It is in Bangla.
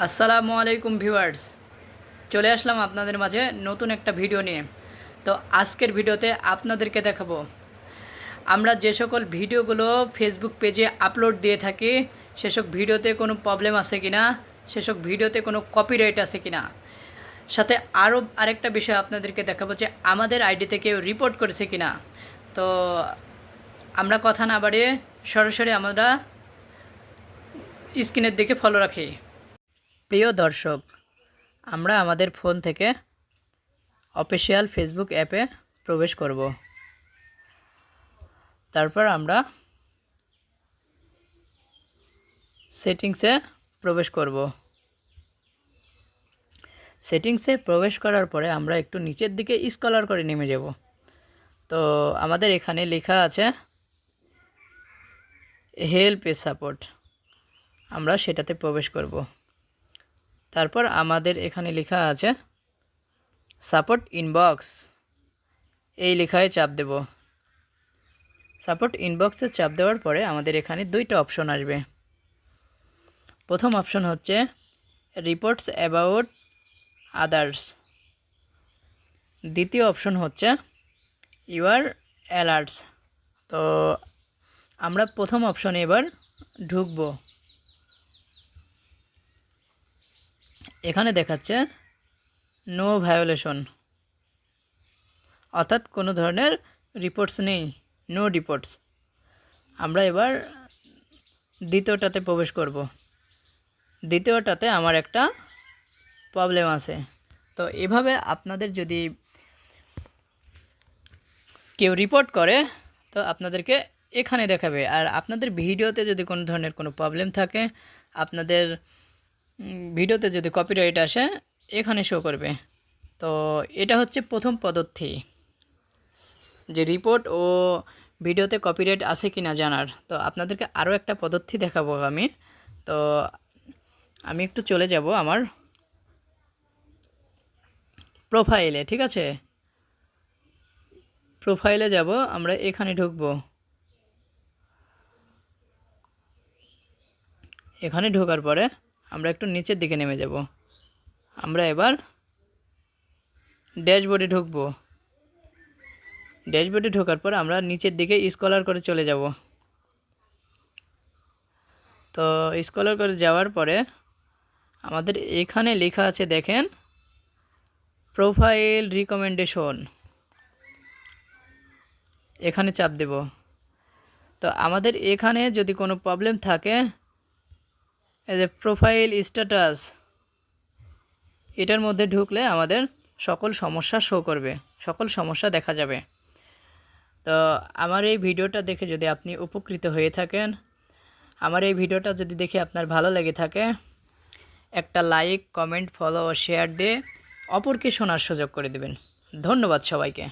আসসালামু আলাইকুম ভিউয়ার্স, চলে আসলাম আপনাদের মাঝে নতুন একটা ভিডিও নিয়ে। তো আজকের ভিডিওতে আপনাদেরকে দেখাবো আমরা যে সকল ভিডিওগুলো ফেসবুক পেজে আপলোড দিয়ে থাকি সেসব ভিডিওতে কোনো প্রবলেম আছে কিনা, সেসব ভিডিওতে কোনো কপিরাইট আছে কিনা, সাথে আরও আরেকটা বিষয় আপনাদেরকে দেখাবো যে আমাদের আইডিতে কেউ রিপোর্ট করেছে কিনা। তো আমরা কথা না বাড়িয়ে সরাসরি আমরা স্ক্রিনের দিকে ফলো রাখি। প্রিয় দর্শক, আমরা আমাদের ফোন থেকে অফিসিয়াল ফেসবুক অ্যাপে প্রবেশ করব। তারপর আমরা সেটিংসে প্রবেশ করব। সেটিংসে প্রবেশ করার পরে আমরা একটু নিচের দিকে স্ক্রল করে নেমে যাব। তো আমাদের এখানে লেখা আছে হেল্প এ সাপোর্ট, আমরা সেটাতে প্রবেশ করব। তারপর আমাদের এখানে লেখা আছে সাপোর্ট ইনবক্স, এই লেখায় চাপ দেব। সাপোর্ট ইনবক্সে চাপ দেওয়ার পরে আমাদের এখানে দুইটা অপশন আসবে। প্রথম অপশন হচ্ছে রিপোর্টস অ্যাবাউট আদার্স, দ্বিতীয় অপশন হচ্ছে ইউর অ্যালার্টস। তো আমরা প্রথম অপশনে এবার ঢুকব। এখানে দেখাচ্ছে নো ভায়োলেশন, অর্থাৎ কোনো ধরনের রিপোর্টস নেই, নো রিপোর্টস। আমরা এবার দ্বিতীয়টাতে প্রবেশ করব। দ্বিতীয়টাতে আমার একটা প্রবলেম আছে। তো এভাবে আপনাদের যদি কেউ রিপোর্ট করে তো আপনাদেরকে এখানে দেখাবে। আর আপনাদের ভিডিওতে যদি কোনো ধরনের কোনো প্রবলেম থাকে, আপনাদের ভিডিওতে যদি কপিরাইট আসে, এখানে শো করবে। তো এটা হচ্ছে প্রথম পদ্ধতি, যে রিপোর্ট ও ভিডিওতে কপিরাইট আছে কি না জানার। তো আপনাদেরকে আরও একটা পদ্ধতি দেখাবো আমি। তো আমি একটু চলে যাব আমার প্রোফাইলে, ঠিক আছে? প্রোফাইলে যাব, আমরা এখানে ঢুকবো। এখানে ঢোকার পরে আমরা একটু নিচের দিকে নেমে যাব। আমরা এবার ড্যাশবোর্ডে ঢুকবো। ড্যাশবোর্ডে ঢোকার পর আমরা নিচের দিকে স্ক্রল করে চলে যাব। তো স্ক্রল করে যাওয়ার পরে আমাদের এখানে লেখা আছে, দেখেন, প্রোফাইল রিকমেন্ডেশন, এখানে চাপ দেব। তো আমাদের এখানে যদি কোনো প্রবলেম থাকে, এই যে প্রোফাইল স্ট্যাটাস, এটার মধ্যে ঢুকলে আমাদের সকল সমস্যা শো করবে, সকল সমস্যা দেখা যাবে। তো আমার এই ভিডিওটা দেখে যদি আপনি উপকৃত হয়ে থাকেন, আমার এই ভিডিওটা যদি দেখে আপনার ভালো লেগে থাকে, একটা লাইক, কমেন্ট, ফলো ও শেয়ার দিয়ে অপরকে শোনার সুযোগ করে দেবেন। ধন্যবাদ সবাইকে।